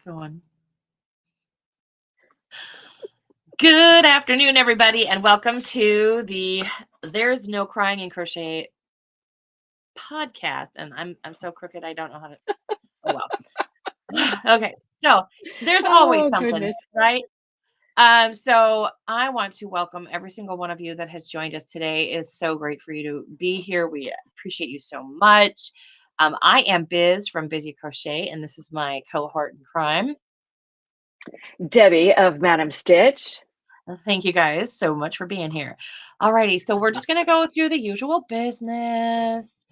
going. Good afternoon, everybody, and welcome to the There's No Crying in Crochet podcast. And I'm so crooked, I don't know how to. Oh well. Okay, so there's always Oh, something, goodness. right? So I want to welcome every single one of you that has joined us today. It is so great for you to be here. We appreciate you so much. I am Biz from Busy Crochet, and this is my cohort in crime. Debbie of MadameStitch. Thank you guys so much for being here. Alrighty, so we're just gonna go through the usual business.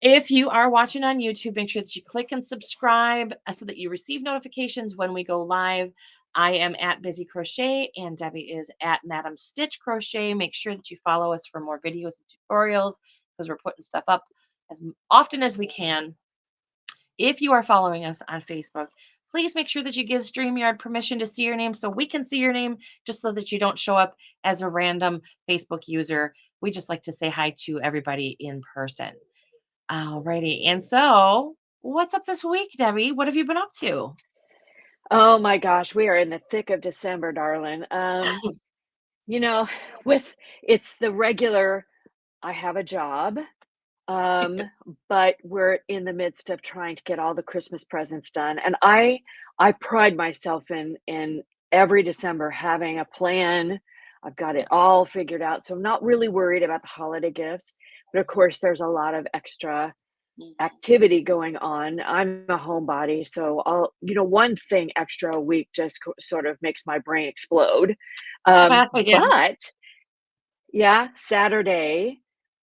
If you are watching on YouTube, make sure that you click and subscribe so that you receive notifications when we go live. I am at Busy Crochet and Debbie is at Madam Stitch Crochet. Make sure that you follow us for more videos and tutorials because we're putting stuff up as often as we can. If you are following us on Facebook, please make sure that you give StreamYard permission to see your name so we can see your name, just so that you don't show up as a random Facebook user. We just like to say hi to everybody in person. Alrighty. And so, what's up this week, Debbie? What have you been up to? Oh my gosh, we are in the thick of December, darling. You know, with it's the regular, I have a job, um, but we're in the midst of trying to get all the Christmas presents done. And I pride myself in every December having a plan. I've got it Yeah. all figured out. So I'm not really worried about the holiday gifts. But of course, there's a lot of extra Mhm. activity going on. I'm a homebody, so one thing extra a week just sort of makes my brain explode. Yeah. But yeah, Saturday,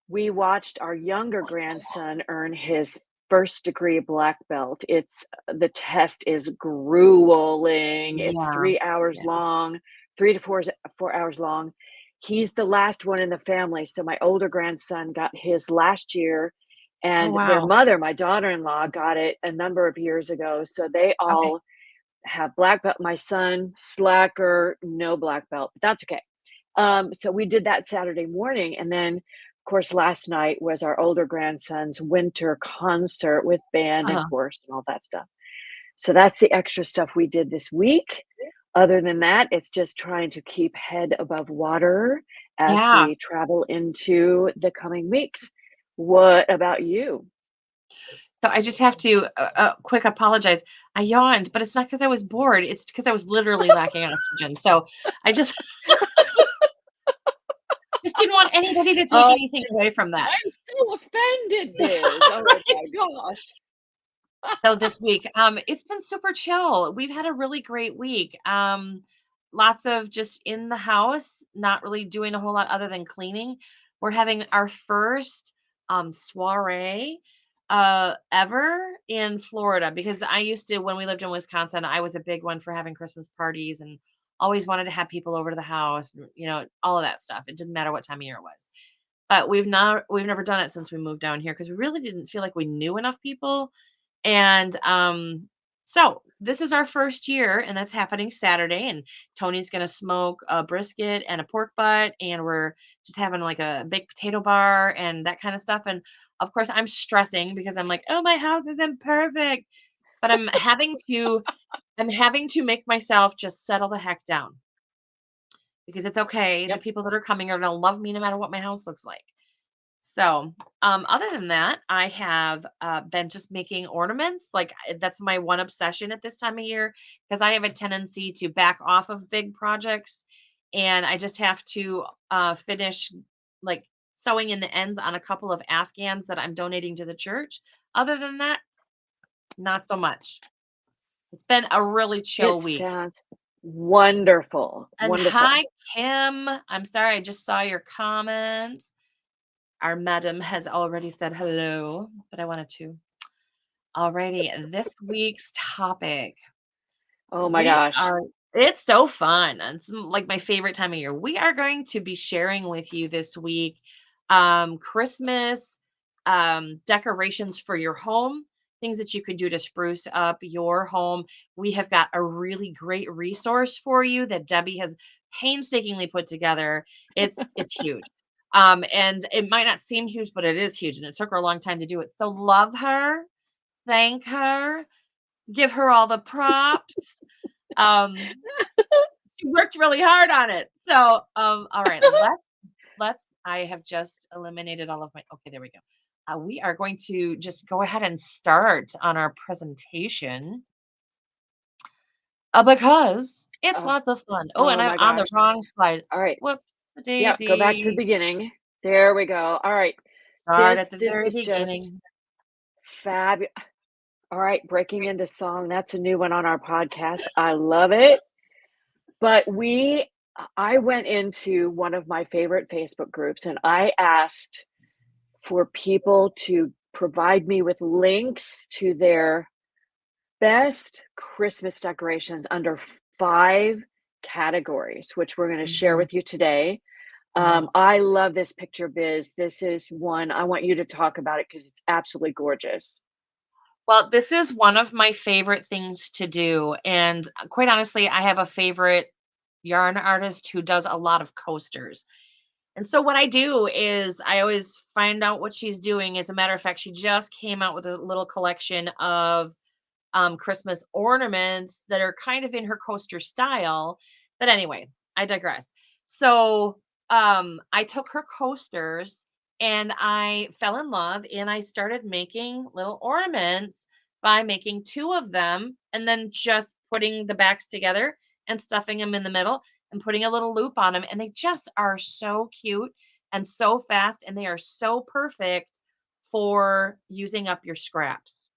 we watched our younger grandson earn his first degree black belt. The test is grueling. It's Yeah. 3 hours Yeah. long, 3 to 4 hours long. He's the last one in the family. So my older grandson got his last year, Oh, and their wow. mother, my daughter-in-law, got it a number of years ago. So they Okay. all have black belt. My son, slacker, no black belt, but that's okay. So we did that Saturday morning, and then, of course, last night was our older grandson's winter concert with band and Uh-huh. chorus and all that stuff. So that's the extra stuff we did this week. Other than that, it's just trying to keep head above water as Yeah. we travel into the coming weeks. What about you? So I just have to quick apologize. I yawned, but it's not because I was bored. It's because I was literally lacking oxygen. So I just just didn't want anybody to take Oh, anything away from that. I'm so offended, Biz. Oh Right? my gosh. So this week, it's been super chill. We've had a really great week. Lots of just in the house, not really doing a whole lot other than cleaning. We're having our first soiree ever in Florida because I used to, when we lived in Wisconsin, I was a big one for having Christmas parties and always wanted to have people over to the house, all of that stuff. It didn't matter what time of year it was. But we've never done it since we moved down here because we really didn't feel like we knew enough people. And so this is our first year, and that's happening Saturday. And Tony's gonna smoke a brisket and a pork butt, and we're just having like a baked potato bar and that kind of stuff. And of course, I'm stressing because I'm like, oh, my house isn't perfect, but I'm having to make myself just settle the heck down because it's okay. The Yep. people that are coming are gonna love me no matter what my house looks like. So, other than that, I have been just making ornaments. Like that's my one obsession at this time of year because I have a tendency to back off of big projects, and I just have to finish like sewing in the ends on a couple of Afghans that I'm donating to the church. Other than that, not so much. It's been a really chill It week. sounds wonderful, And wonderful. hi, Kim. I'm sorry, I just saw your comment. Our madam has already said hello, but I wanted to. Alrighty, this week's topic. Oh my We gosh. are It's so fun. It's like my favorite time of year. We are going to be sharing with you this week Christmas decorations for your home, things that you could do to spruce up your home. We have got a really great resource for you that Debbie has painstakingly put together. It's huge. And it might not seem huge, but it is huge, and it took her a long time to do it. So love her, thank her, give her all the props. Um, she worked really hard on it. So, all right, let's I have just eliminated all of my okay, there we go. We are going to just go ahead and start on our presentation because it's Oh, lots of fun. Oh, and oh I'm my on the gosh. wrong slide. All right. Whoops, Yeah, go back to the daisy. beginning. There we go. All right. Start at This the this very is just beginning. fabulous. All right, breaking into song. That's a new one on our podcast. I love it. But I went into one of my favorite Facebook groups and I asked for people to provide me with links to their best Christmas decorations under 5 categories, which we're gonna share Mhm, with you today. mhm. I love this picture biz. This is one I want you to talk about it because it's absolutely gorgeous. Well, this is one of my favorite things to do, and, quite honestly, I have a favorite yarn artist who does a lot of coasters, and so what I do is I always find out what she's doing. As a matter of fact, she just came out with a little collection of Christmas ornaments that are kind of in her coaster style. But anyway, I digress. So I took her coasters and I fell in love and I started making little ornaments by making two of them and then just putting the backs together and stuffing them in the middle and putting a little loop on them. And they just are so cute and so fast and they are so perfect for using up your scraps.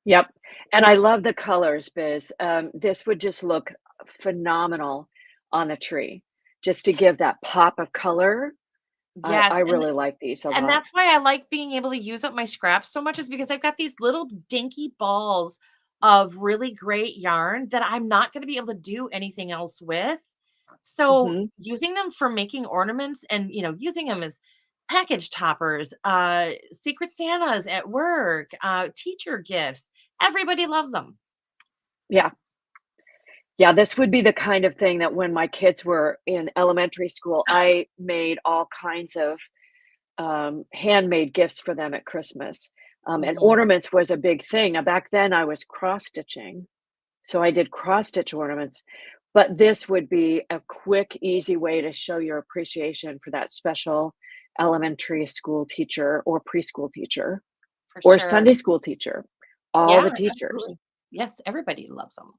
Yep, and I love the colors, biz. This would just look phenomenal on the tree, just to give that pop of color. I Yes, really like these a and lot. that's why I like being able to use up my scraps so much is because I've got these little dinky balls of really great yarn that I'm not gonna be able to do anything else with. So, Mhm. using them for making ornaments and, using them as package toppers, secret Santas at work, teacher gifts, everybody loves them. Yeah. Yeah, this would be the kind of thing that when my kids were in elementary school, I made all kinds of, handmade gifts for them at Christmas, and Mhm. ornaments was a big thing. Now back then I was cross stitching, so I did cross stitch ornaments, but this would be a quick, easy way to show your appreciation for that special elementary school teacher or preschool teacher For or sure. Sunday school teacher, all the Yeah, teachers. absolutely. Yes, everybody loves them.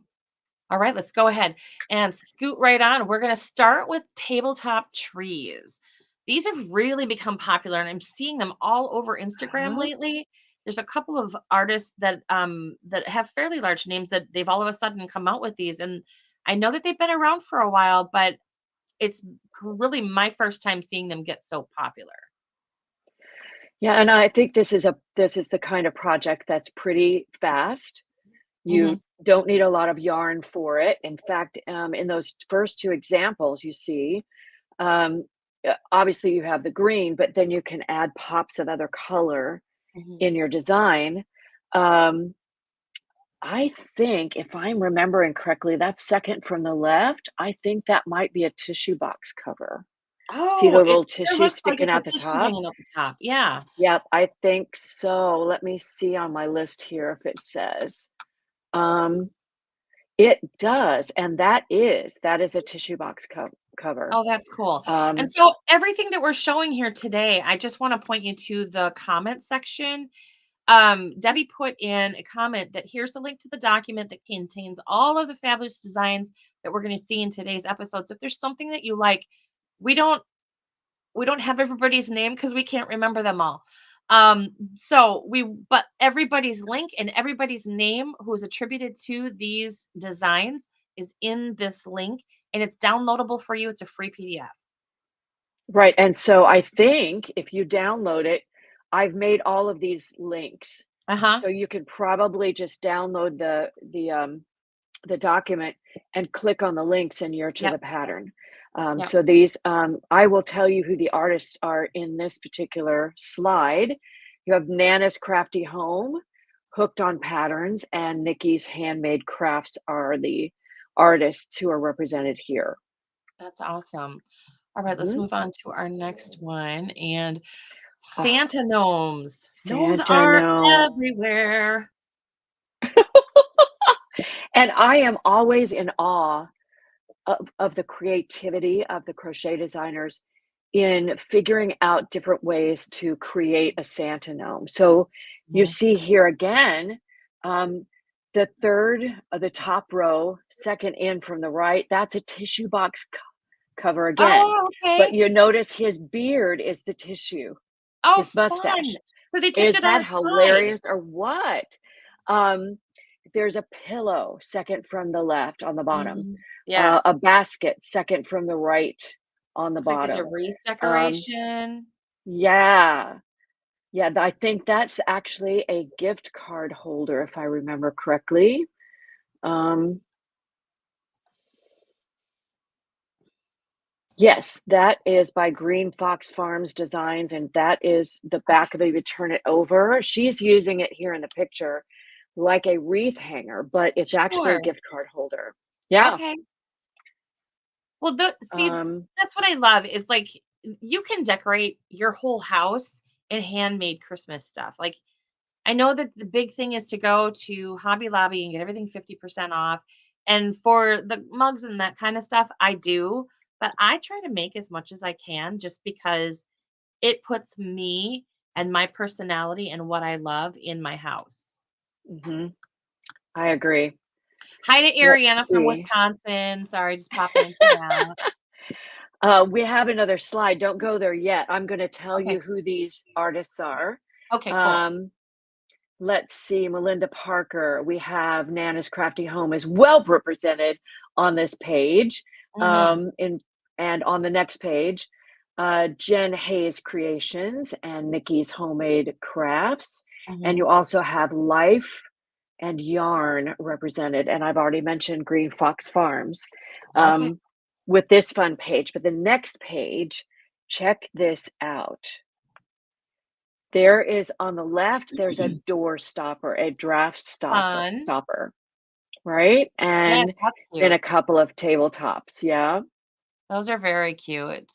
All right, let's go ahead and scoot right on. We're going to start with tabletop trees. These have really become popular, and I'm seeing them all over Instagram Uh-huh. lately. There's a couple of artists that have fairly large names that they've all of a sudden come out with these, and I know that they've been around for a while, but it's really my first time seeing them get so popular. Yeah, and I think this is the kind of project that's pretty fast. Hmm. You don't need a lot of yarn for it. In fact, in those first 2 examples you see, obviously you have the green, but then you can add pops of other color Hmm. in your design. Um, I think if I'm remembering correctly, that second from the left, I think that might be a tissue box cover. See Oh, the it little sure tissue looks like sticking it's a out the tissue top? hanging up the top. Yeah. Yep, I think so. Let me see on my list here if it says. Um, it does, and that is a tissue box cover. Oh, that's cool. And Um, so everything that we're showing here today, I just want to point you to the comment section. Debbie put in a comment that here's the link to the document that contains all of the fabulous designs that we're going to see in today's episode. So if there's something that you like, we don't we don't have everybody's name because we can't remember them all. But everybody's link and everybody's name who is attributed to these designs is in this link and it's downloadable for you. It's a free PDF. right, and so I think if you download it, I've made all of these links, Uh-huh. so you could probably just download the document and click on the links and you're to Yep. the pattern. Yep. So these, I will tell you who the artists are in this particular slide. You have Nana's Crafty Home, Hooked on Patterns, and Nikki's Handmade Crafts are the artists who are represented here. That's awesome. All right, let's Mhm. move on to our next one. And Ah, Santa gnomes. Gnomes Santa are gnome. everywhere. And I am always in awe of the creativity of the crochet designers in figuring out different ways to create a Santa gnome. So you Mhm. see here again, um, the third of the top row, second in from the right, that's a tissue box cover again. Oh, But okay. you notice his beard is the tissue, Oh, his fun. mustache. So they taped Is it on that its side. hilarious or what? Um, there's a pillow, second from the left on the bottom. Mhm. A Yes. basket, second from the right on the Looks like there's a bottom. wreath Um, decoration. yeah. Yeah, I think that's actually a gift card holder, if I remember correctly. Um, yes, that is by Green Fox Farms Designs, and that is the back of it. You turn it over. She's using it here in the picture like a wreath hanger, but it's actually a Sure. gift card holder. Yeah. Okay. Well, see, Um, that's what I love is like you can decorate your whole house in handmade Christmas stuff. Like I know that the big thing is to go to Hobby Lobby and get everything 50% off. And for the mugs and that kind of stuff, I do, but I try to make as much as I can just because it puts me and my personality and what I love in my house. mhm, I agree. Hi to Let's Ariana from see. Wisconsin. Sorry, just popping in for that. We have another slide. Don't go there yet. I'm going to tell Okay. you who these artists are. Okay, cool. Um, let's see. Melinda Parker. We have Nana's Crafty Home is well represented on this page. Mhm. And on the next page, Jen Hayes Creations and Nikki's Homemade Crafts. And you Mhm. also have Life and Yarn represented. And I've already mentioned Green Fox Farms. Okay. Um, with this fun page. But the next page, check this out. There is on the left, there's a door stopper, a Fun. stopper, right? Yes, And that's then a cute. couple of tabletops. Yeah. Those are very cute.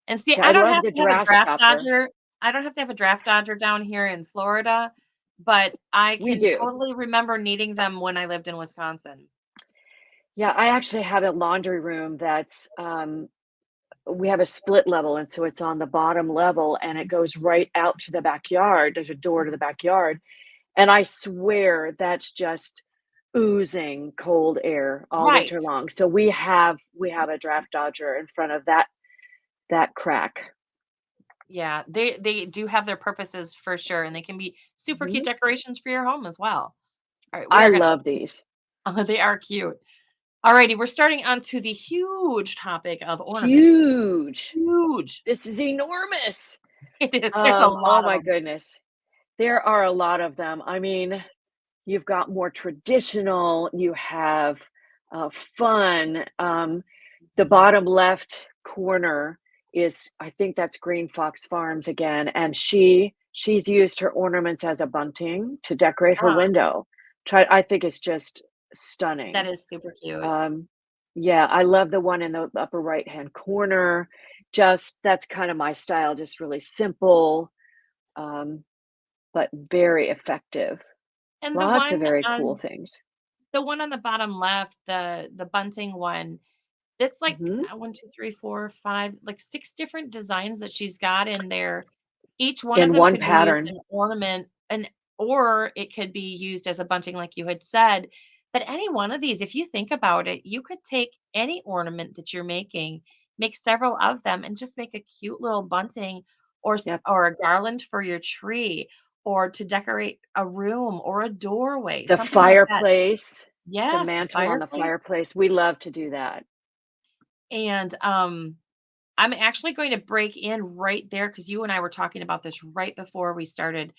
And see, Yeah, I I don't love have the to have a draft draft stopper. dodger. I don't have to have a draft dodger down here in Florida, but I We can do. totally remember needing them when I lived in Wisconsin. Yeah, I actually have a laundry room that's we have a split level, and so it's on the bottom level and it goes right out to the backyard. There's a door to the Mhm. backyard. And I swear that's just oozing cold air all Right. winter long. So we have a draft dodger in front of that crack. Yeah, they do have their purposes for sure, and they can be super cute Mhm. decorations for your home as well. All right, we I are gonna love these. they are cute. Alrighty, we're starting onto the huge topic of ornaments. Huge. Huge. This is enormous. It is. There's a Oh lot of my them. goodness. There are a lot of them. I mean, you've got more traditional, you have fun. The Mhm. bottom left corner is, I think that's Green Fox Farms again, and she's used her ornaments as a bunting to decorate her Ah, window. I think it's just that stunning. is super cute. Um, yeah, I love the one in the upper right-hand corner. Just that's kind of my style, just really simple, um, but very effective. And Lots of very cool things. the one on the bottom left, the bunting one, it's like, Mhm. 1, 2, 3, 4, 5, like 6 different designs that she's got in there. Each one of In them one could be used pattern. an ornament and or it could be used as a bunting like you had said. But any one of these, if you think about it, you could take any ornament that you're making, make several of them, and just make a cute little bunting Yep. or a garland for your tree or to decorate a room or a doorway, The something like that. fireplace, the Yes, the mantle on the fireplace. fireplace, we love to do that. And I'm actually going to break in right there because you and I were talking about this right before we started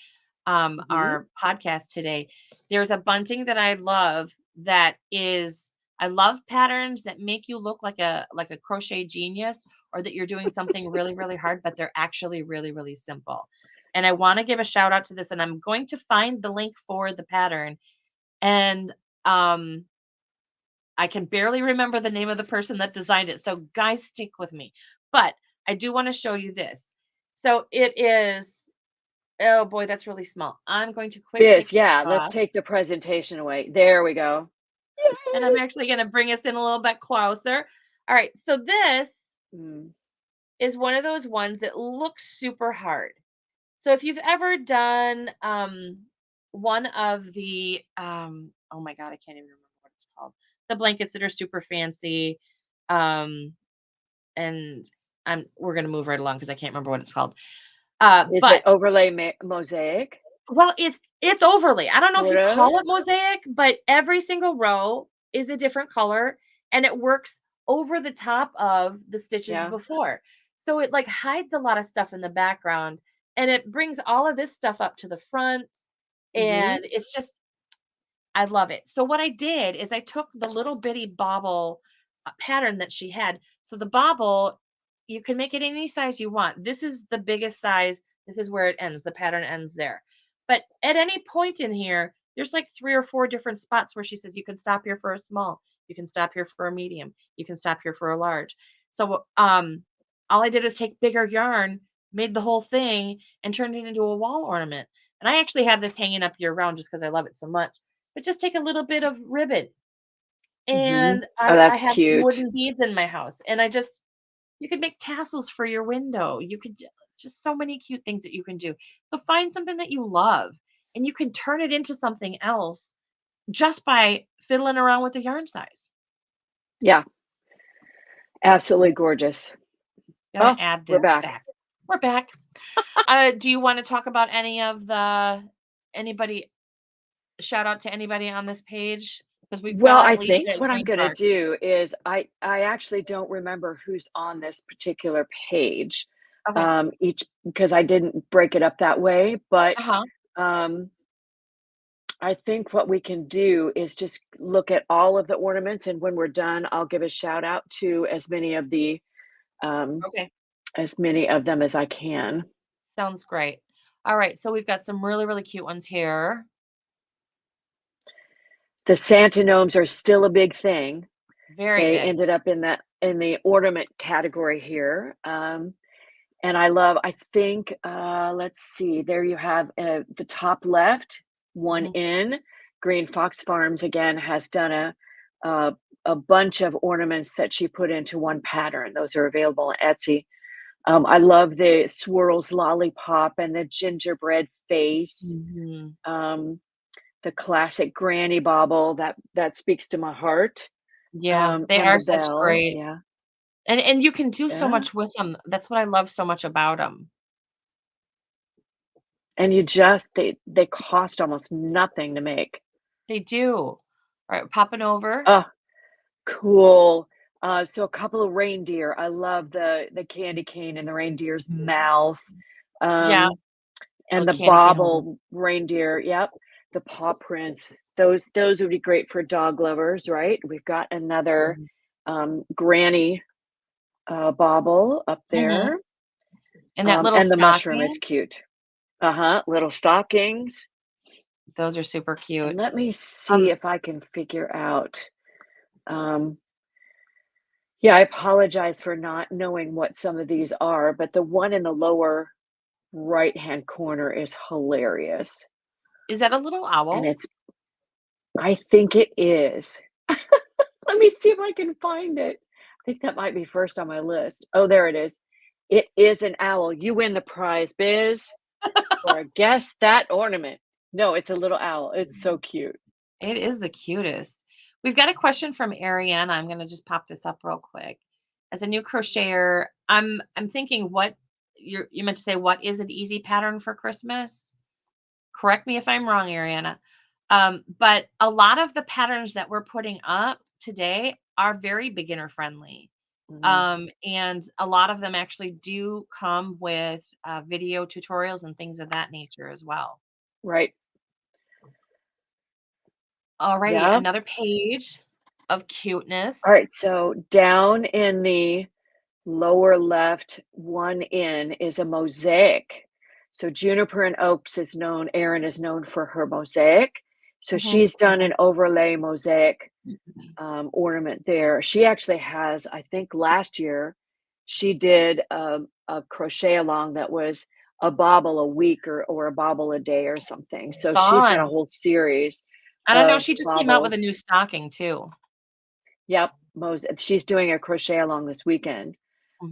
Mhm. our podcast today. There's a bunting that I love that is I love patterns that make you look like a crochet genius or that you're doing something really really hard but they're actually really really simple. And I want to give a shout out to this and I'm going to find the link for the pattern and um I can barely remember the name of the person that designed it. So guys stick with me. But I do want to show you this. So it is Oh boy, that's really small. I'm going to quick Biz, take this yeah, let's off, take the presentation away. There we go. and I'm Yay! actually gonna bring us in a little bit closer. All right, so this Mm. is one of those ones that looks super hard. So if you've ever done one of the oh my god, I can't even remember what it's called. The blankets that are super fancy. Um and we're gonna move right along because I can't remember what it's called. Is it But overlay mosaic? well, it's overlay. I don't know if you Sorta? call it mosaic, but every single row is a different color and it works over the top of the stitches Yeah. before. So it like hides a lot of stuff in the background and it brings all of this stuff up to the front Mhm. and it's just I love it. So what I did is I took the little bitty bobble pattern that she had. So the bobble, you can make it any size you want. This is the biggest size. This is where it ends. The pattern ends there. But at any point in here, there's like 3 or 4 different spots where she says you can stop here for a small, you can stop here for a medium, you can stop here for a large. So all I did was take bigger yarn, made the whole thing, and turned it into a wall ornament. And I actually have this hanging up year round just because I love it so much, but just take a little bit of ribbon, Mhm. and Oh, I that's have some cute. wooden beads in my house, and I just you could make tassels for your window. You could just so many cute things that you can do. So find something that you love, and you can turn it into something else just by fiddling around with the yarn size. Yeah, absolutely gorgeous. Gonna Oh, add we're this back. back. We're back. Do you want to talk about any of the anybody shout out to anybody on this page? Because we've Well, got I Lisa think and what I'm Green gonna Park. do is I actually don't remember who's on this particular page, Okay. each because I didn't break it up that way, but, Uh-huh. um, I think what we can do is just look at all of the ornaments, and when we're done, I'll give a shout out to um, Okay. as many of them as I can. Sounds great. All right, so we've got some really, really cute ones here. The Santa gnomes are still a big thing. Very They big. ended up in the ornament category here, and I think, let's see, there you have, the top left, one Mhm. in. Green Fox Farms again has done a a bunch of ornaments that she put into one pattern. Those are available on Etsy. I love the swirls lollipop and the gingerbread face. Mhm. Um, the classic granny bauble that speaks to my heart. Yeah, they And are the such bell, great yeah, and you can do so yeah. much with them. That's what I love so much about them. And you just they cost almost nothing to make. They do. All right, popping over. Oh, cool. So a couple of reindeer. I love the candy cane and the reindeer's mouth. Yeah, Um, little and the candy cane holder. bobble reindeer. Yep. The paw prints. Those would be great for dog lovers, right? We've got another Mhm. granny bauble up Mhm. there. And that little And the mushroom is stocking, cute. Uh-huh. Little stockings. those are super And cute. let me see Um, if I can figure out. Um, yeah, I apologize for not knowing what some of these are, but the one in the lower right-hand corner is hilarious. is that a little And owl? I think it is. Let me see if I can find it. I think that might be first on my list. Oh, there it is. It is an owl. You win the prize, Biz, for guess that ornament. No, it's a little owl. It's so cute. It is the cutest. We've got a question from Ariana. I'm gonna just pop this up real quick. As a new crocheter, I'm thinking what you meant to say what is an easy pattern for Christmas? Correct me if I'm wrong, Ariana. But a lot of the patterns that we're putting up today are very beginner friendly. Mhm. And a lot of them actually do come with video tutorials and things of that nature as well. Right. Alrighty, Yeah. another page of All cuteness. right. So down in the lower left, one in is a mosaic. So juniper and oaks is known, Erin is known for her mosaic. So Mhm, she's done mhm. an overlay mosaic Mhm. ornament there. She actually has, I think last year, she did a crochet along that was a bobble a week or a bobble a day or something. So she's got a Fun. whole series And I know of she just came out with a bobbles. new stocking too. Yep, she's doing a crochet along this weekend.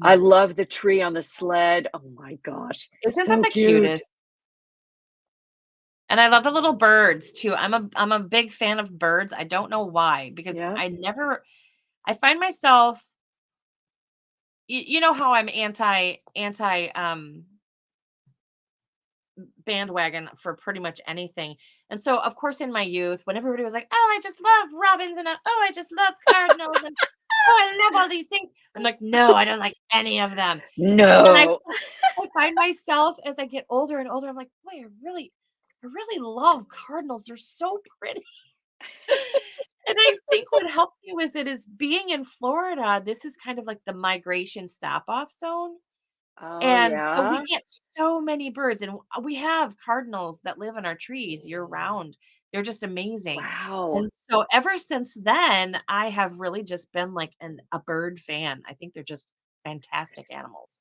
I Mhm. love the tree on the sled. Oh my gosh, Isn't that so the cute. cutest? And I love the little birds too. I'm a big fan of birds. I don't know why, because Yeah. I find myself you know how I'm anti bandwagon for pretty much anything. And so of course in my youth, when everybody was like, "Oh, I just love robins and oh, I just love cardinals and oh, I love all these things." I'm like, "No, I don't like any of them." And No. I find myself as I get older and older, I'm like, "Boy, I really love cardinals. They're so pretty." And I think what helped me with it is being in Florida. This is kind of like the migration stop off zone. Oh, And so we yeah? get so many birds, and we have cardinals that live in our trees year round. They're just amazing. Wow. And so ever since then, I have really just been like a bird fan. I think they're just fantastic animals.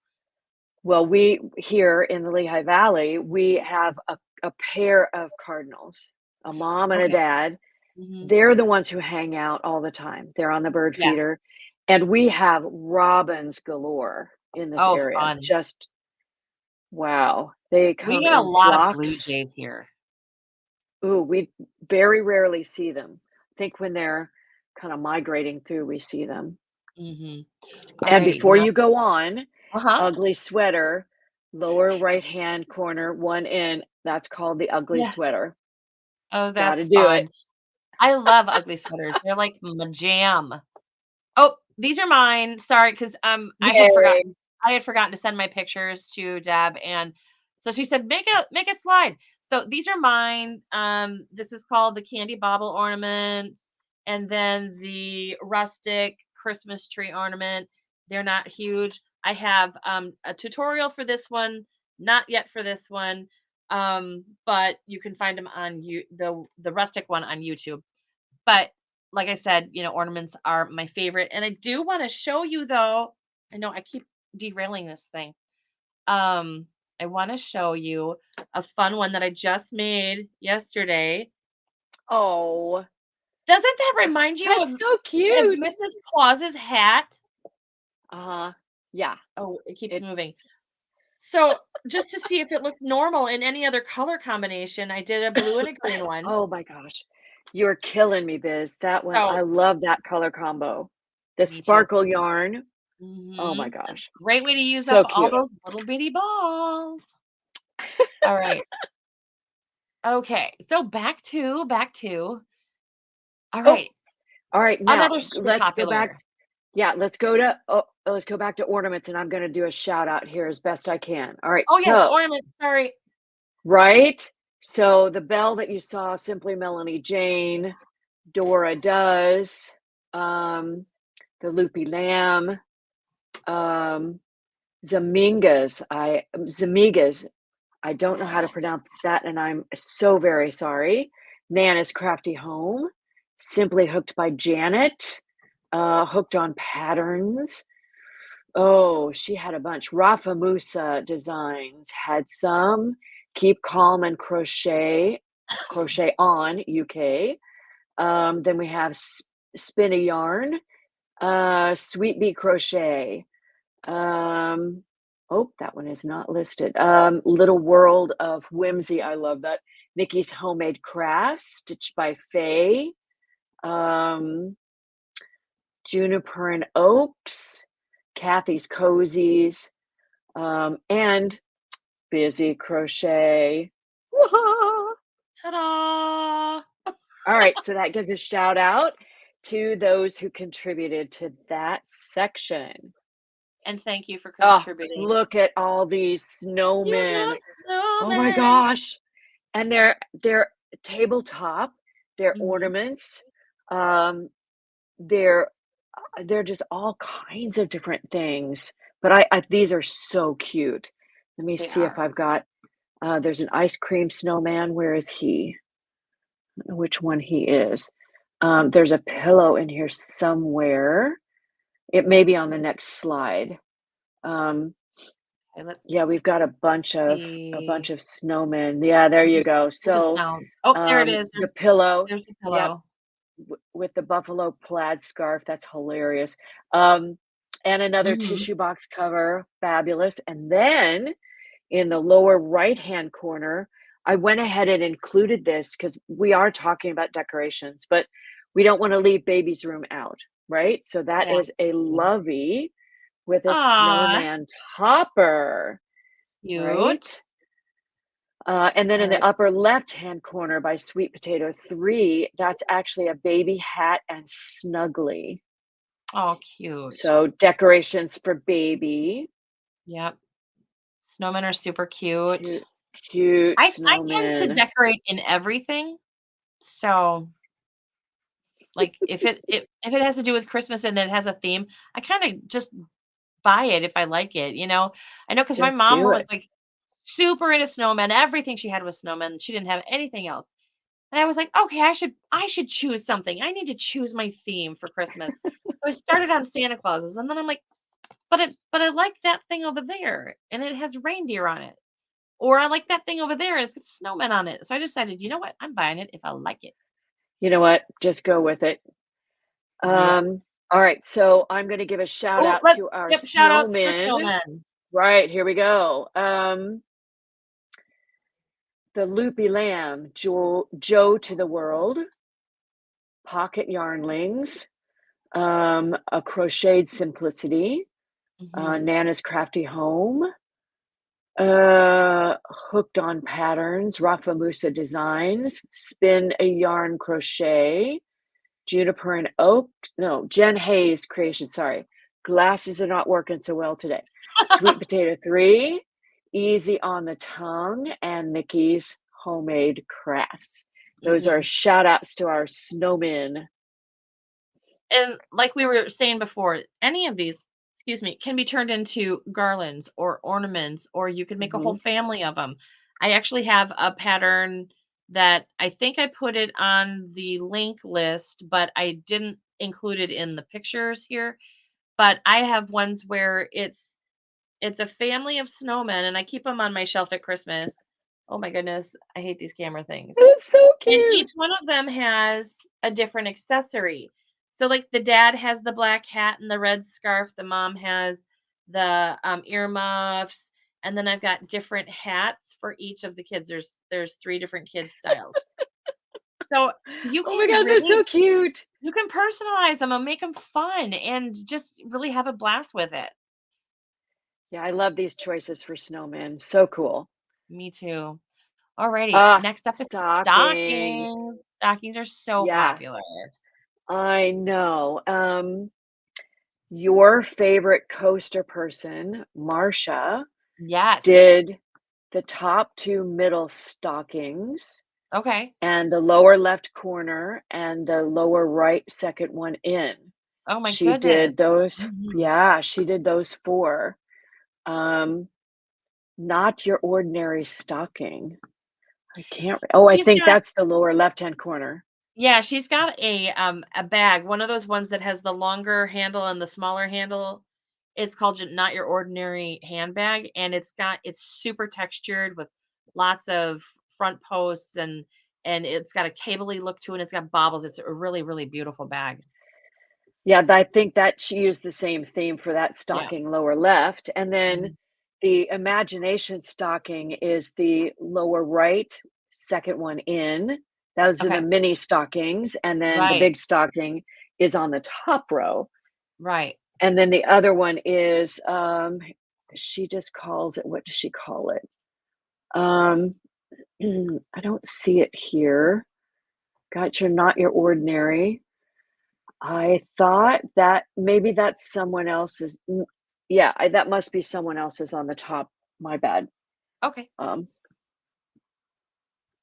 Well, we here in the Lehigh Valley, we have a pair of cardinals, a mom and a Okay. dad. Hmm. They're the ones who hang out all the time. They're on the bird Yeah. feeder, and we have robins galore in this Oh, area. fun. Just wow. They We come get a in lot of blue flocks. jays here. Ooh, we very rarely see them. I think when they're kind of migrating through, we see them. Hmm. All And right. before Now, you go on, uh-huh. ugly sweater, lower right-hand corner, 1 in, that's called the ugly Yeah. sweater. Oh, Gotta that's do it. fun. I love ugly sweaters. They're like my jam. Oh, these are mine. Sorry, because Yay. I had forgotten to send my pictures to Deb, and so she said, "Make it slide." So these are mine. This is called the candy bauble ornament, and then the rustic Christmas tree ornament. They're not huge. I have a tutorial for this one, not yet for this one, but you can find them on the rustic one on YouTube. But like I said, ornaments are my favorite. And I do want to show you though. I know I keep derailing this thing. Um, I want to show you a fun one that I just made yesterday. Oh, Doesn't that remind you that's so of cute. Mrs. Claus's hat? Uh-huh. Yeah, Oh, it keeps it moving. So just to see if it looked normal in any other color combination, I did a blue and a green one. oh my gosh. You're killing me, Biz. That one, I So love that color combo. The me too. sparkle yarn. Oh my It's a gosh. great way to use up So all cute. those little bitty balls. All right. Okay, so back to all Oh, right, all right, now another super let's go back. popular. Yeah, let's go back to ornaments, and I'm gonna do a shout out here as best I can. All right, Oh, yes, so ornaments, sorry. right? So the bell that you saw, Simply Melanie Jane, Dora Does, um, the Loopy Lamb, um, Zamigas, I don't know how to pronounce that, and I'm so very sorry. Nana's Crafty Home, Simply Hooked by Janet, Hooked on Patterns. Oh, she had a bunch. Rafa Musa Designs had some. Keep Calm and Crochet On UK. Then we have Spin a Yarn, Sweet Bee Crochet. Um, oh, that one is not listed. Little World of Whimsy. I love that. Nikki's Homemade Crafts, Stitched by Faye. Um, Juniper and Oaks, Kathy's Cozies, and Busy Crochet. Wah! Ta-da! All right, so that gives a shout out to those who contributed to that section. And thank you for Oh, contributing. look at all these You little snowmen. Oh my snowman. gosh. And they're tabletop, they're Mhm, ornaments, um, they're they're just all kinds of different things. But I these are so cute. Let me they see if are. I've got there's an ice cream snowman. Where is he? I don't know which one he is. There's a pillow in here somewhere. It may be on the next slide. Um, Okay, Yeah, we've got a bunch see. of snowmen. Yeah, there you go. It just So, bounced. Oh, there it is. the pillow, There's the yep, pillow. with the buffalo plaid scarf, that's hilarious. Um, and another Mhm. tissue box cover, fabulous. And then in the lower right-hand corner, I went ahead and included this because we are talking about decorations, but we don't want to leave baby's room out, right? So that Yeah. is a lovey with a Aw, snowman topper, cute. right? And then in the Alright. upper left-hand corner by Sweet Potato 3, that's actually a baby hat and snuggly. Oh, cute. So decorations for baby. Yep. Snowmen are super cute. Cute, cute I tend to snowman. decorate in everything. So, like, if it has to do with Christmas and it has a theme, I kinda just buy it if I like it, you know? I know because my Just mom do was, it. like, super into snowmen, everything she had was snowmen, she didn't have anything else. And I was like, "Okay, I should choose something. I need to choose my theme for Christmas." So I started on Santa Clauses, and then I'm like, "But I like that thing over there, and it has reindeer on it." Or, "I like that thing over there, and it's got snowmen on it." So I decided, "You know what? I'm buying it if I like it." You know what? Just go with it. Yes. All right, so I'm gonna give a shout Oh, out let's to our yep, shout outs for snowmen. snowmen. Right, here we go. The Loopy Lamb, Joe to the World, Pocket Yarnlings, a Crocheted Simplicity, Mhm. Nana's Crafty Home, Hooked on Patterns, Rafa Musa Designs, Spin a Yarn Crochet, Juniper and Oak, no, Jen Hayes Creation, sorry. Glasses are not working so well today. Sweet Potato 3, Easy on the Tongue, and Nikki's Homemade Crafts. Those are Mhm. shout outs to our snowmen. And like we were saying before, any of these, excuse me, can be turned into garlands or ornaments, or you can make a whole Mhm. family of them. I actually have a pattern that I think I put it on the link list, but I didn't include it in the pictures here. But I have ones where it's a family of snowmen, and I keep them on my shelf at Christmas. Oh my goodness, I hate these camera things. It's so And cute. each one of them has a different accessory. So, like, the dad has the black hat and the red scarf, the mom has the, earmuffs, and then I've got different hats for each of the kids. There's 3 different kid styles. So, you Oh my can god, they're really so cute. you can personalize them and make them fun and just really have a blast with it. Yeah, I love these choices for snowmen. So cool. Me too. Alrighty, Ah, next up is stockings. stockings. Stockings are so Yeah, popular. I know. Your favorite coaster person, Marsha, Yes. did the top 2 middle stockings Okay. and the lower left corner and the lower right second one in. Oh my She goodness. did those, Mhm. yeah, she did those 4. Um, Not your ordinary stocking. I can't oh, I She's think got that's the lower left-hand corner. yeah, she's got a bag, one of those ones that has the longer handle and the smaller handle. It's called not your ordinary handbag, and it's super textured with lots of front posts and it's got a cabley look to it. And it's got bobbles. It's a really, really beautiful bag. Yeah, I think that she used the same theme for that Yeah. stocking lower left, and then Mhm. the imagination stocking is the lower right, second one in. Those are the Okay. mini stockings, and then the Right. big stocking is on the top row, Right. and then the other one is, she just calls it what does she call it? Um, I don't see it here. Got your not your ordinary. I thought that maybe that's someone else's yeah, that must be someone else's on the top, my bad. Okay. Um,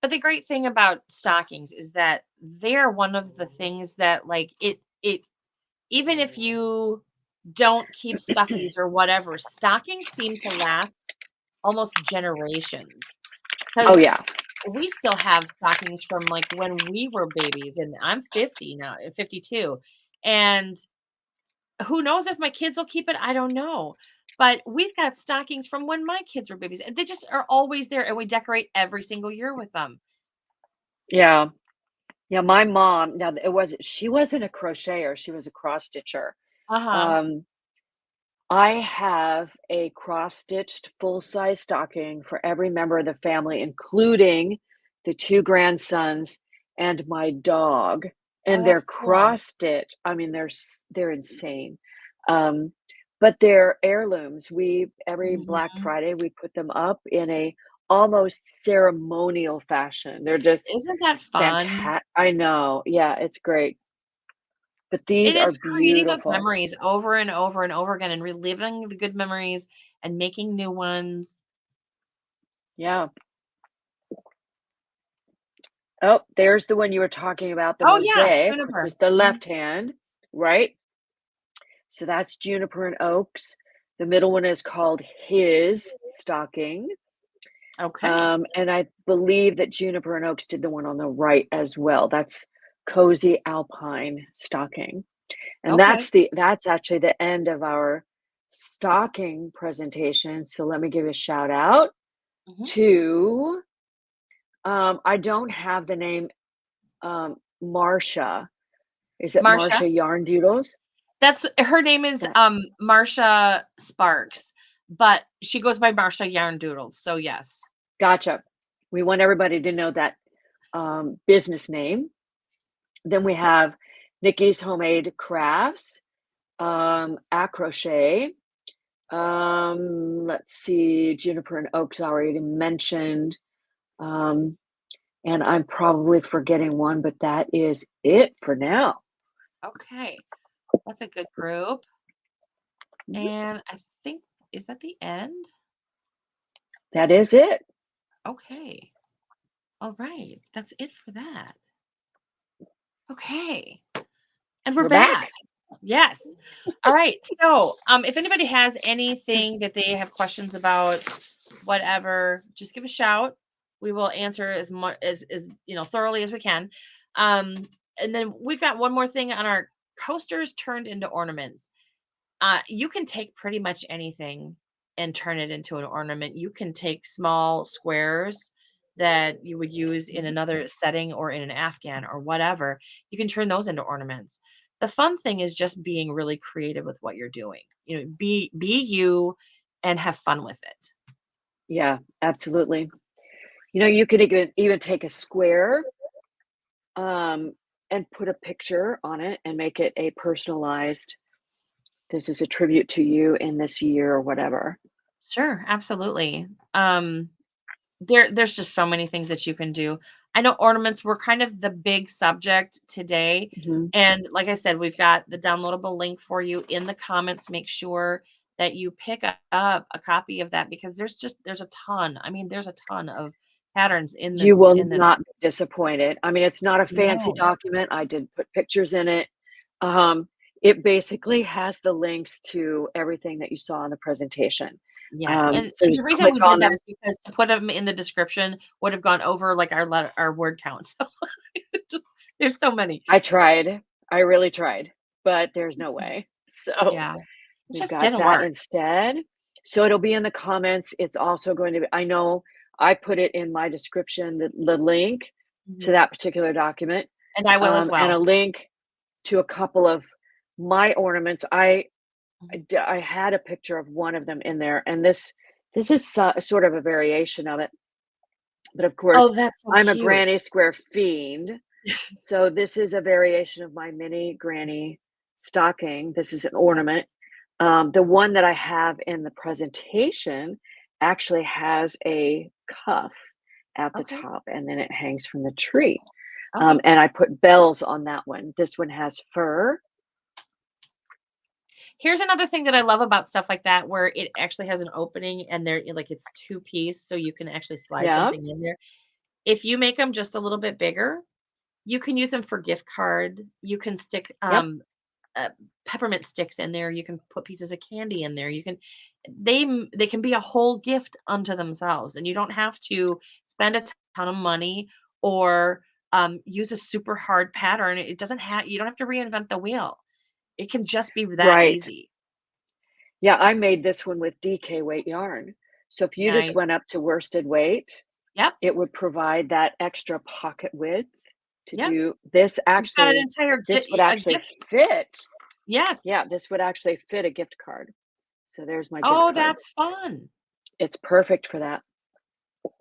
But the great thing about stockings is that they're one of the things that like it even if you don't keep stuffies or whatever, stockings seem to last almost generations. oh, Because yeah. we still have stockings from like when we were babies, and I'm 50 now, 52. And who knows if my kids will keep it? I don't know. But we've got stockings from when my kids were babies, and they just are always there, and we decorate every single year with them. Yeah. Yeah, my mom now it wasn't she wasn't a crocheter, she was a cross stitcher. Uh-huh. Um, I have a cross-stitched full-size stocking for every member of the family, including the 2 grandsons and my dog, Oh, and they're that's cool. cross-stitched. I mean, they're insane. Um, but they're heirlooms. We every Black Mhm. Friday, we put them up in a almost ceremonial fashion. They're just Isn't that fun? I know. Yeah, it's great. But It these are is creating those beautiful. memories over and over and over again and reliving the good memories and making new ones. Yeah. Oh, there's the one you were talking about, the Oh, yeah, mosaic, which juniper. is the Mhm. left hand, right? So that's juniper and oaks. The middle one is called his stocking. Okay. And I believe that juniper and oaks did the one on the right as well. That's cozy alpine stocking. And Okay. that's actually the end of our stocking presentation. So let me give a shout out Mhm. to I don't have the name Marsha. Is it Marsha. Marsha Yarn Doodles? That's her name is, That Marsha Sparks, but she goes by Marsha Yarn Doodles, so yes. gotcha. We want everybody to know that business name. Then we have Nikki's Homemade Crafts, at Crochet. Let's see, Juniper and Oaks I already mentioned. Um, and I'm probably forgetting one, but that is it for now. Okay, that's a good group, Mhm. and I think is that the end? That is it. Okay. Alright, that's it for that. Okay, and we're We're back. back. Yes. Alright, so, if anybody has anything that they have questions about, whatever, just give a shout. We will answer as much as thoroughly as we can. Um, and then we've got one more thing on our coasters turned into ornaments. You can take pretty much anything and turn it into an ornament. You can take small squares that you would use in Mhm. another setting or in an Afghan or whatever. You can turn those into ornaments. The fun thing is just being really creative with what you're doing. Be you and have fun with it. Yeah, absolutely. You could even take a square, um, and put a picture on it and make it a personalized, "This is a tribute to you in this year," or whatever. Sure, absolutely. There's just so many things that you can do. I know ornaments were kind of the big subject today, Mhm. and like I said, we've got the downloadable link for you in the comments. Make sure that you pick up a copy of that because there's a ton. I mean, there's a ton of patterns in You this will in this. not be disappointed. I mean, it's not a fancy No. document, I did put pictures in it. Um, it basically has the links to everything that you saw in the presentation. Yeah, and So the just reason click we on did that them. is because to put them in the description would have gone over like our word count. So just there's so many. I tried, I really tried, but there's no way. So Yeah. It we've just got didn't that work. instead. So it'll be in the comments. It's also going to be I know I put it in my description, the link to Mhm. that particular document, And I will as and a well. link to a couple of my ornaments. Mhm. I had a picture of one of them in there, and this is sort of a variation of it. But of course, Oh, that's so I'm a cute. granny square fiend, so this is a variation of my mini granny stocking. This is an Yeah. ornament. The one that I have in the presentation actually has a cuff at the Okay. top, and then it hangs from the tree. Okay. And I put bells on that one. This one has fur. Here's another thing that I love about stuff like that where it actually has an opening and like it's two piece so you can actually slide Yeah. something in there. If you make them just a little bit bigger, you can use them for gift card. You can stick Yep. uh, peppermint sticks in there. You can put pieces of candy in there. They can be a whole gift unto themselves, and you don't have to spend a ton of money or use a super hard pattern. It doesn't have you don't have to reinvent the wheel. It can just be that Right. easy. Yeah, I made this one with DK weight yarn. So if you just Nice. went up to worsted weight, Yep. it would provide that extra pocket width to Yep. do this You've got an actually entire this would a actually gift. fit. Yes. Yeah, this would actually fit a gift card. So there's my gift Oh, card. that's fun. It's perfect for that. Mhm.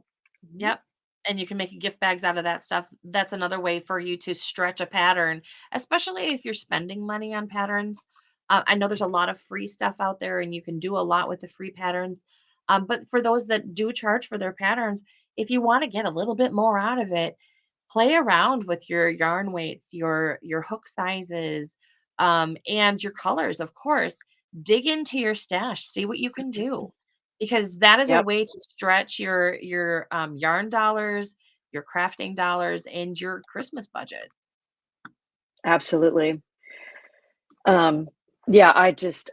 Yep. And you can make gift bags out of that stuff. That's another way for you to stretch a pattern, especially if you're spending money on patterns. I know there's a lot of free stuff out there and you can do a lot with the free patterns. But for those that do charge for their patterns, if you want to get a little bit more out of it, play around with your yarn weights, your hook sizes, and your colors, of course. Dig into your stash, see what you can do, because that is a Yep, way to stretch your yarn dollars, your crafting dollars, and your Christmas budget. absolutely. Um, yeah,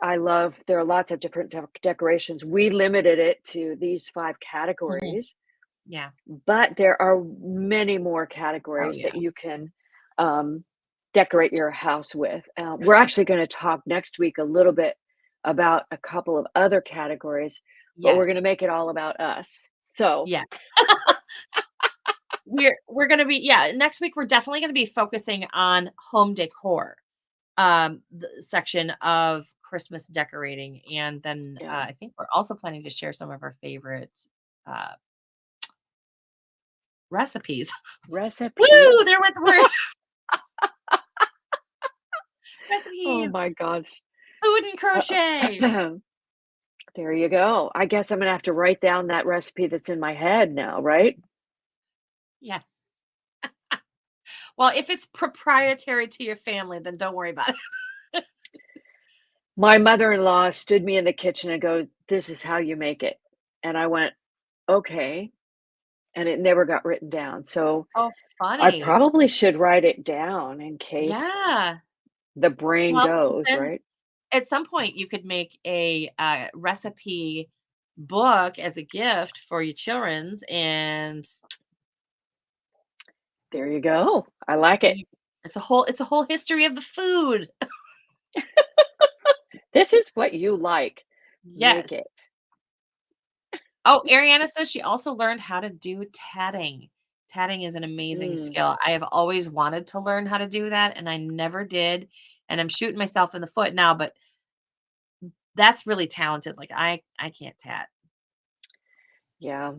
I love there are lots of different decorations. We limited it to these 5 Mhm. categories, Yeah. but there are many more Oh categories yeah. that you can um, decorate your house with. We're actually going to talk next week a little bit about a couple of other categories, but we're going Yes. to make it all about us. So, Yeah. We're gonna be yeah. Next week we're definitely gonna be focusing on home decor. The section of Christmas decorating, and then, yeah, I think we're also planning to share some of our favorite, uh, recipes. recipe. Woo! There went the word. Oh Recipes, my gosh. food and crochet. Uh, there you go. I guess I'm gonna have to write down that recipe that's in my head now, right? Yes. Well, if it's proprietary to your family, then don't worry about it. My mother-in-law stood me in the kitchen and goes, "This is how you make it." And I went, "Okay." And it never got written down. So Oh, I funny. probably should write it down in case Yeah. the brain Well, goes, then right? at some point, you could make a, recipe book as a gift for your children's, and There you go. I like so it. you it's a whole history of the food. This is what you like. Make Yes. it. Oh, Ariana says she also learned how to do tatting. Tatting is an amazing Mm, skill. I have always wanted to learn how to do that, and I never did, and I'm shooting myself in the foot now, but that's really talented. Like, I can't tat. yeah,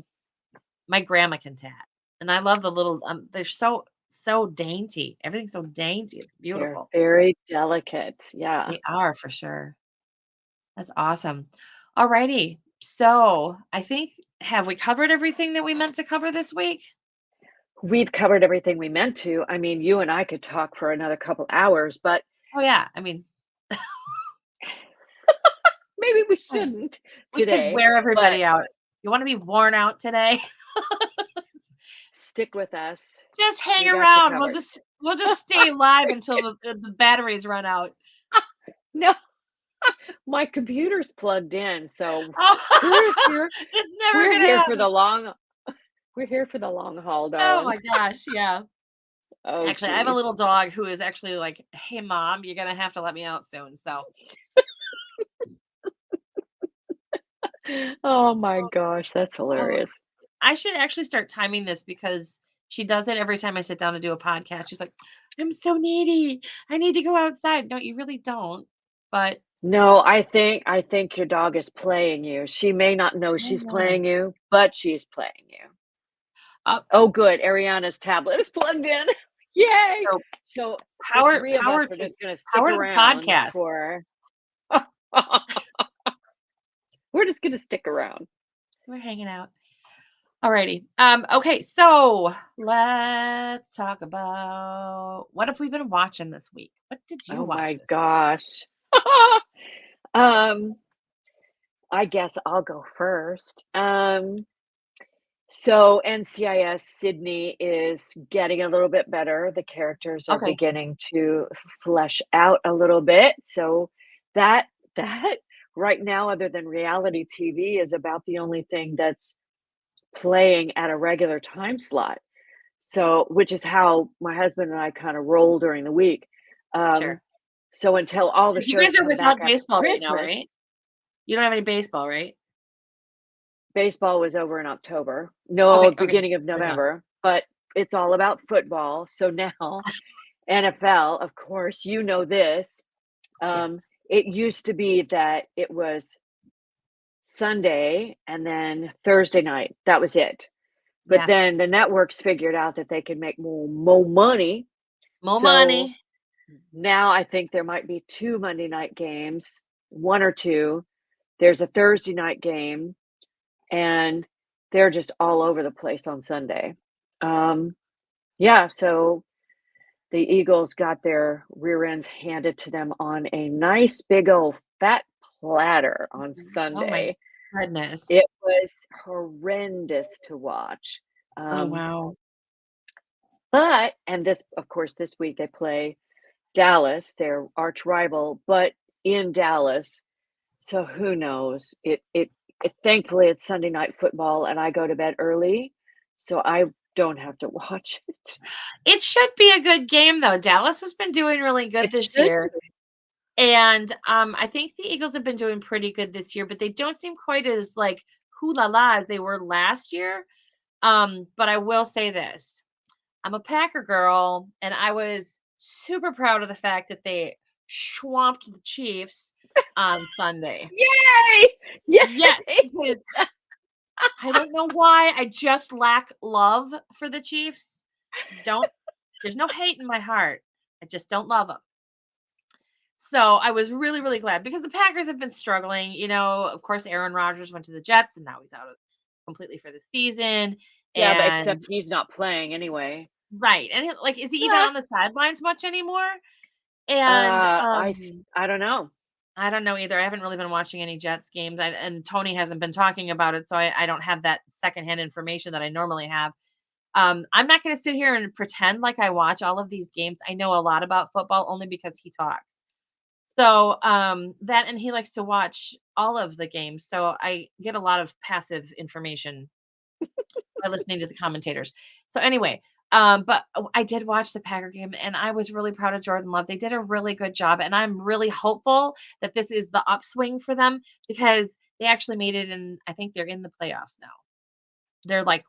My grandma can tat, and I love the little, they're so dainty. Everything's so dainty. It's they're beautiful. very delicate. Yeah. They are for sure. That's awesome. Alrighty. So, I think have we covered everything that we meant to cover this week? We've covered everything we meant to. I mean, you and I could talk for another couple hours, but Oh, yeah. I mean, maybe we oh, shouldn't we could today. wear But everybody out. You wanna be worn out today? stick with us. Just hang We got you around. covered. We'll just stay live until the batteries run out. No, my computer's plugged in, so we're Oh, here. it's never We're gonna here for happen. the long. We're here for the long haul, Oh darling. my gosh, yeah. Oh, Actually, I have a geez. little dog who is actually like, "Hey, mom, you're gonna have to let me out soon." So, Oh my oh, gosh, that's oh, hilarious. I should actually start timing this because she does it every time I sit down to do a podcast. She's like, "I'm so needy. I need to go outside." No, you really don't. But No, I think your dog is playing you. She may not know she's oh, playing you, but she's playing you. uh, Oh, good. Ariana's tablet is plugged in. Yay! so So the 3 of us power are to just gonna stick the around podcast. for we're just gonna stick around. We're hanging out. Alrighty. Okay, so let's talk about what have we been watching this week? What did you Oh watch my this week? gosh. Um, I guess I'll go first. So NCIS Sydney is getting a little bit better. The characters are Okay, beginning to flesh out a little bit. So that that right now, other than reality TV, is about the only thing that's playing at a regular time slot. So, which is how my husband and I kind of roll during the week. Um, sure. so until all the Because you shows guys are come back without after baseball right now, Christmas, right? You don't have any baseball, right? Baseball was over in October. No, Okay, okay. beginning of Fair enough. November, but it's all about football. So now NFL, of course, you know this. Um, Yes. it used to be that it was Sunday and then Thursday night. That was it. But Yes. then the networks figured out that they could make more money. More So money. now I think there might be 2 Monday night games, 1 or 2. There's a Thursday night game, and they're just all over the place on Sunday. Um, yeah, so the Eagles got their rear ends handed to them on a nice big old fat platter on Oh my Sunday. goodness. It was horrendous to watch. Oh, Um, wow. but and this of course, this week they play Dallas, their arch rival, but in Dallas, so who knows? It thankfully, it's Sunday night football, and I go to bed early, so I don't have to watch it. It should be a good game, though. Dallas has been doing really good It this should year, be. and, I think the Eagles have been doing pretty good this year, but they don't seem quite as, like, "Hoo la la" as they were last year, but I will say this, I'm a Packer girl, and I was super proud of the fact that they swamped the Chiefs on Sunday. Yay! Yes, Yay! because I don't know why, I just lack love for the Chiefs. Don't There's no hate in my heart. I just don't love them. So I was really, really glad because the Packers have been struggling. Of course, Aaron Rodgers went to the Jets and now he's out completely for the season. Yeah, but And except he's not playing anyway. right. And like, is he even Ah, on the sidelines much anymore? And I don't know. I don't know either. I haven't really been watching any Jets games. And Tony hasn't been talking about it. So I don't have that secondhand information that I normally have. I'm not going to sit here and pretend like I watch all of these games. I know a lot about football only because he talks. So, that and he likes to watch all of the games, so I get a lot of passive information by listening to the commentators. So anyway, but I did watch the Packer game and I was really proud of Jordan Love. They did a really good job and I'm really hopeful that this is the upswing for them because they actually made it and I think they're in the playoffs now. They're like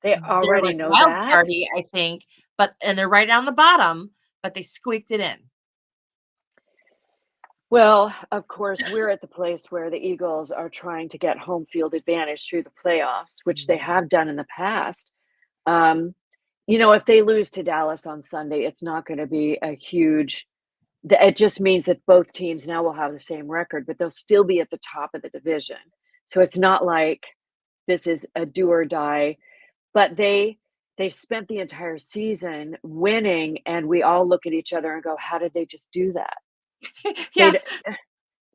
They they're already like know wild that? cardy, I think, but and they're right down the bottom, but they squeaked it in. Well, of course, we're at the place where the Eagles are trying to get home field advantage through the playoffs, which they Mhm. have done in the past. Um, if they lose to Dallas on Sunday, it's not gonna be a huge it just means that both teams now will have the same record, but they'll still be at the top of the division. So it's not like this is a do or die, but they've spent the entire season winning, and we all look at each other and go, "How did they just do that?" They Yeah.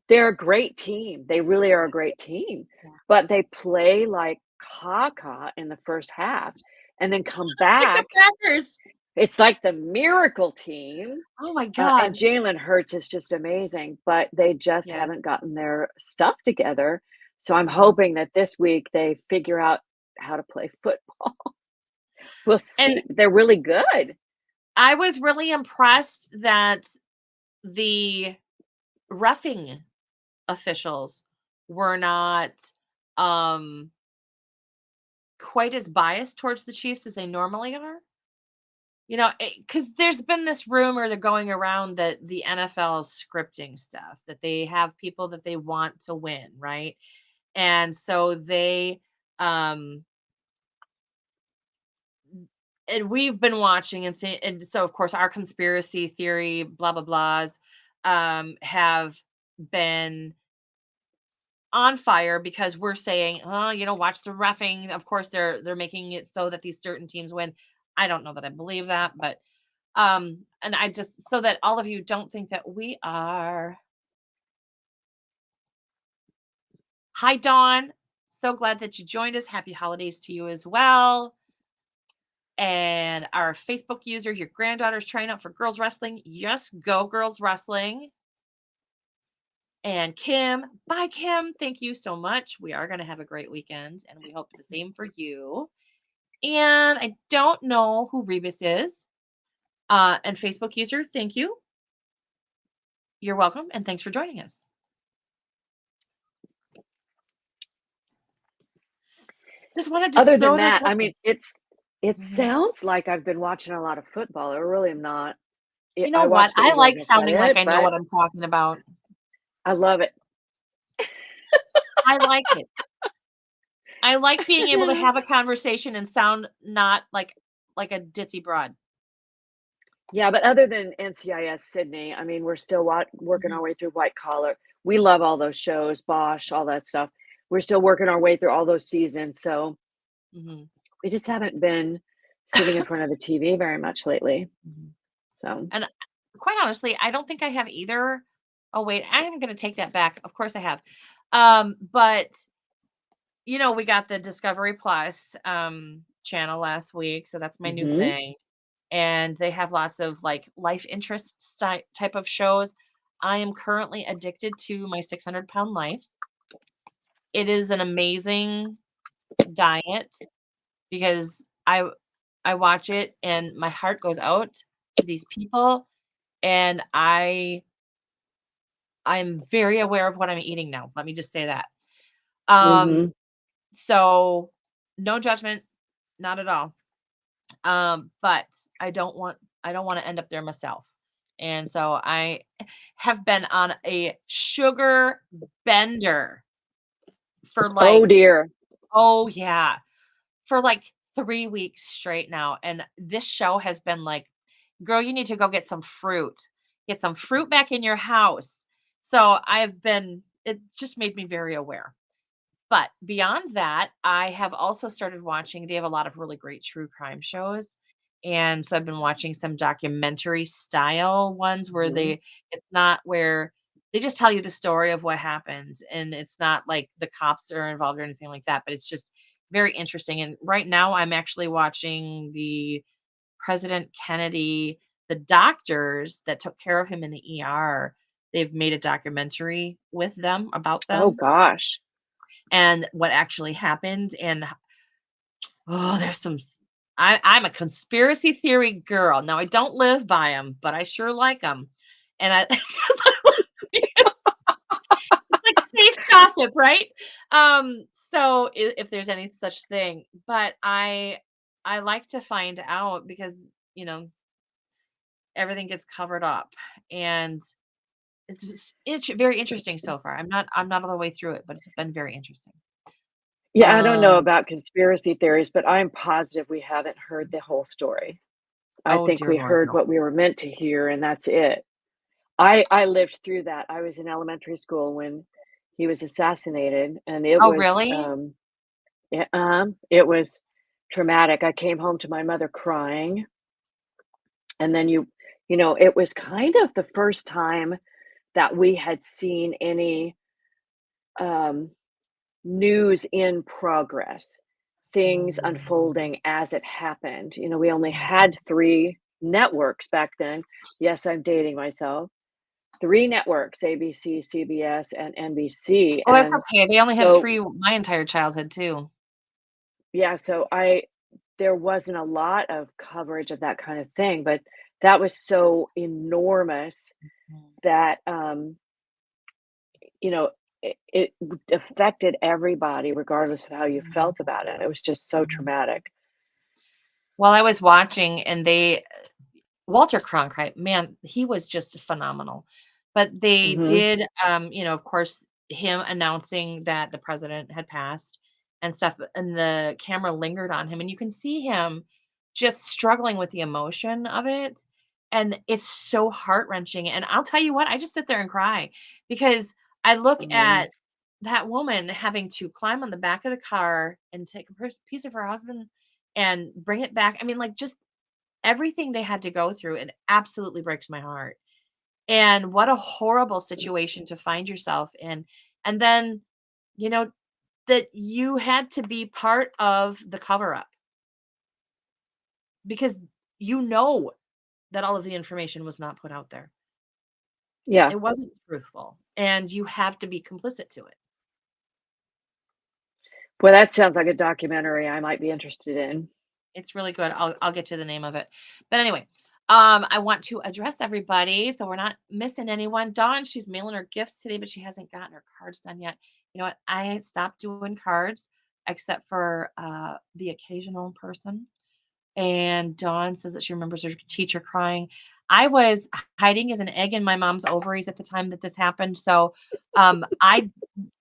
they're a great team. They really are a great team, Yeah. but they play like caca in the first half and then come It's like the back. Packers. It's like the miracle team, Oh my and god. Jalen Hurts is just amazing, but they just Yes. haven't gotten their stuff together. So I'm Mhm. hoping that this week they figure out how to play football. We'll And see. They're really good. I was really impressed that the roughing officials were not, um, quite as biased towards the Chiefs as they normally are. Because there's been this rumor that going around that the NFL is scripting stuff, that they have people that they want to win, right? And so um and we've been watching and so of course our conspiracy theory blah blah blahs have been on fire because we're saying, oh, watch the roughing. Of course, they're making it so that these certain teams win. I don't know that I believe that, but and I just so that all of you don't think that we are. Hi, Dawn. So glad that you joined us. Happy holidays to you as well. And our Facebook user, your granddaughter's trying out for girls wrestling. Yes, go girls wrestling. And Kim, bye, Kim. Thank you so much. We are going to have a great weekend, and we hope the same for you. And I don't know who Rebus is. And Facebook user, thank you. You're welcome, and thanks for joining us. Just wanted to Other than throw this that, out I there. mean, it Mhm. sounds like I've been watching a lot of football. I really am not. You know I what? watch the I Eagles, like that's about sounding like it, I know but what I'm talking about. I love it. I like it. I like being able to have a conversation and sound not like a ditzy broad. Yeah, but other than NCIS Sydney, I mean, we're still working Mhm, our way through White Collar. We love all those shows, Bosch, all that stuff. We're still working our way through all those seasons, so mhm, we just haven't been sitting in front of the TV very much lately. mhm. So, And quite honestly, I don't think I have either. Oh, wait, I am gonna take that back. Of course I have. But, we got the Discovery Plus, channel last week, so that's my new mhm, thing, and they have lots of, like, life interest type of shows. I am currently addicted to My 600-Pound Life. It is an amazing diet because I watch it and my heart goes out to these people, and I'm very aware of what I'm eating now. Let me just say that. Um, mhm. so no judgment, not at all. But I don't want to end up there myself. And so I have been on a sugar bender for Oh, like, dear. oh yeah, for like 3 weeks straight now. And this show has been like, girl, you need to go get some fruit. Get some fruit back in your house. So it's just made me very aware. But beyond that, I have also started watching, they have a lot of really great true crime shows. And so I've been watching some documentary style ones where Mhm. it's not where they just tell you the story of what happened. And it's not like the cops are involved or anything like that, but it's just very interesting. And right now I'm actually watching the President Kennedy, the doctors that took care of him in the ER. They've made a documentary with them about Oh them gosh. and what actually happened. And oh, there's some. I'm a conspiracy theory girl. Now I don't live by them, but I sure like them. And I, 'cause it's like safe gossip, right? So if there's any such thing, but I like to find out because everything gets covered up, and it's very interesting so far. I'm not all the way through it, but it's been very interesting. Yeah, I don't know Um. about conspiracy theories, but I'm positive we haven't heard the whole story. I Oh think dear we Lord, heard no. what we were meant to hear, and that's it. I lived through that. I was in elementary school when he was assassinated, and Oh really? it was traumatic. I came home to my mother crying, and then it was kind of the first time that we had seen any, um, news in progress, things Mm, unfolding as it happened. We only mhm. had 3 networks back then. Yes, I'm dating myself. 3 networks, ABC, CBS, and NBC, Oh, that's and okay. They only had so 3 my entire childhood too. yeah, so I there wasn't a lot of coverage of that kind of thing, but that was so enormous Mm, that, you know, it affected everybody regardless of how you mhm, felt about it. It was just so mhm. traumatic. While I was watching and Walter Cronkite, man, he was just phenomenal. But they Mhm. did, of course, him announcing that the president had passed and stuff, and the camera lingered on him, and you can see him just struggling with the emotion of it. And it's so heart wrenching. And I'll tell you what, I just sit there and cry because I look Mhm. at that woman having to climb on the back of the car and take a piece of her husband and bring it back. I mean, like, just everything they had to go through, it absolutely breaks my heart. And what a horrible situation to find yourself in. And then, you know, that you had to be part of the cover up because you know that all of the information was not put out there. Yeah. It wasn't truthful, and you have to be complicit to it. Well, that sounds like a documentary I might be interested in. It's really good. I'll get you the name of it. But anyway, I want to address everybody so we're not missing anyone. Dawn, she's mailing her gifts today, but she hasn't gotten her cards done yet. You know what? I stopped doing cards. except for the occasional person. And Dawn says that she remembers her teacher crying. I was hiding as an egg in my mom's ovaries at the time that this happened. So I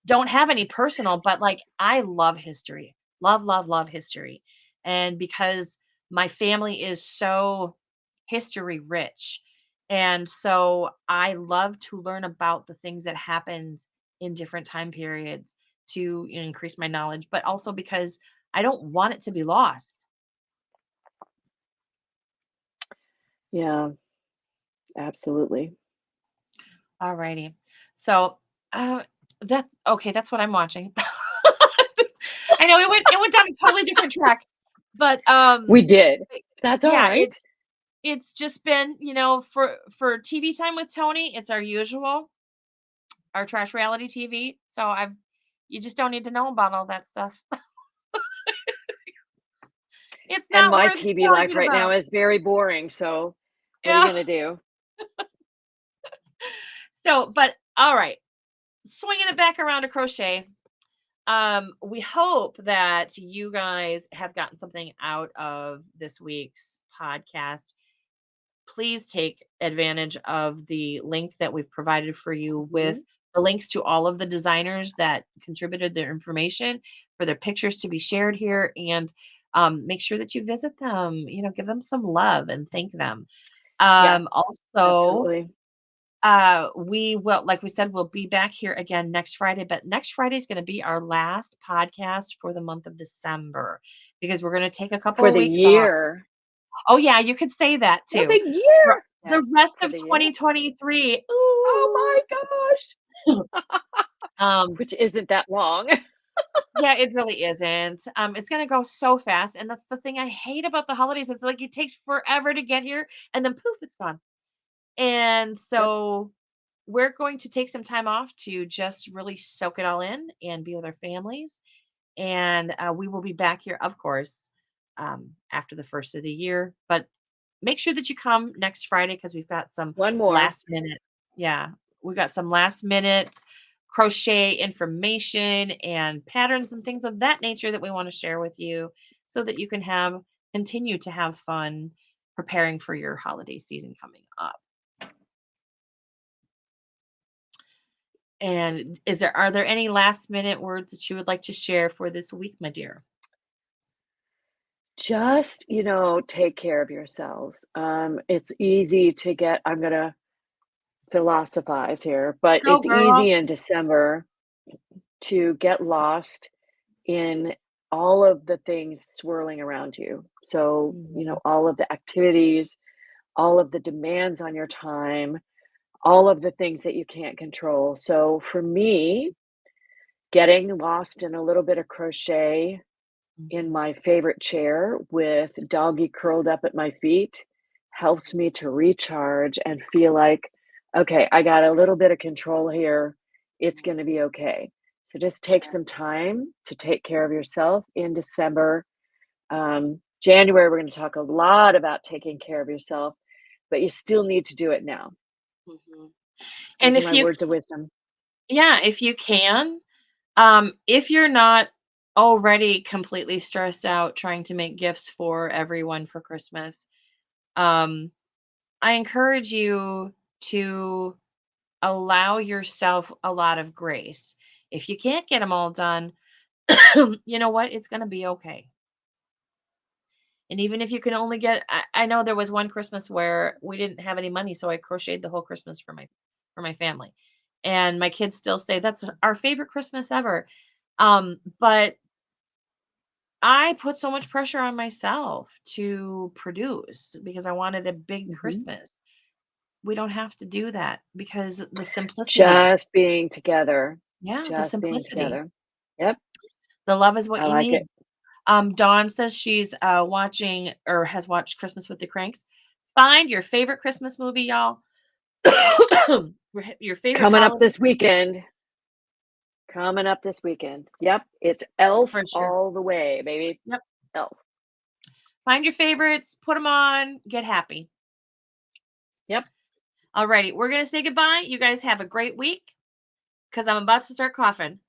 don't have any personal, but like I love history. Love, love, love history. And because my family is so history rich. And so I love to learn about the things that happened in different time periods to increase my knowledge, but also because I don't want it to be lost. Yeah, absolutely. All righty. So uh that okay, that's what I'm watching. I know it went down a totally different track. But We did. That's all yeah, right. it's just been, for TV time with Tony, it's our usual, our trash reality TV. So I've you just don't need to know about all that stuff. It's And not my worth TV life talking right now about. is very boring, so what are you Yeah. gonna do? So, but all right, swinging it back around to crochet. We hope that you guys have gotten something out of this week's podcast. Please take advantage of the link that we've provided for you with Mhm. the links to all of the designers that contributed their information for their pictures to be shared here. And make sure that you visit them, give them some love and thank them. Yeah, Also, absolutely. we will, like we said, we'll be back here again next Friday, but next Friday is going to be our last podcast for the month of December because we're going to take a couple For of the weeks off. year. Oh, yeah, you could say that For too. the For year! the Yes, rest for of the year. 2023. Oh Ooh. my gosh! Um, Which isn't that long. yeah, it really isn't. It's gonna go so fast, and that's the thing I hate about the holidays. It's like it takes forever to get here, and then poof, it's gone. And Yep. so we're going to take some time off to just really soak it all in and be with our families. And we will be back here, of course, after the first of the year. But make sure that you come next Friday because we've got some One more. last minute, yeah, we got some last minute crochet information and patterns and things of that nature that we want to share with you so that you can continue to have fun preparing for your holiday season coming up. And are there any last minute words that you would like to share for this week, my dear? Just, take care of yourselves. It's easy to get I'm gonna philosophize here, but Go, it's girl. easy in December to get lost in all of the things swirling around you. So, Mhm. all of the activities, all of the demands on your time, all of the things that you can't control. So for me, getting lost in a little bit of crochet in Mhm. my favorite chair with doggy curled up at my feet helps me to recharge and feel like, okay, I got a little bit of control here. It's going to be okay. So just take Yeah. some time to take care of yourself in December. January, we're going to talk a lot about taking care of yourself, but you still need to do it now. Mhm. And Those are my words of wisdom. if you can, if you're not already completely stressed out trying to make gifts for everyone for Christmas, um, I encourage you to allow yourself a lot of grace. If you can't get them all done, you know what? It's going to be okay. And even if you can only I know there was one Christmas where we didn't have any money, so I crocheted the whole Christmas for my family. And my kids still say that's our favorite Christmas ever. But I put so much pressure on myself to produce because I wanted a big Mhm. Christmas. We don't have to do that because the simplicity, Just being together. yeah, the Just being simplicity. together. Yep, The love is what I you like need. it. Dawn says she's watching or has watched Christmas with the Cranks. Find your favorite Christmas movie, y'all. Your favorite Coming up holiday this weekend. Coming up this weekend. Yep, it's Elf for sure. all the way, baby. Yep. Elf. Find your favorites, put them on, get happy. Yep. Alrighty, we're gonna say goodbye. You guys have a great week because I'm about to start coughing.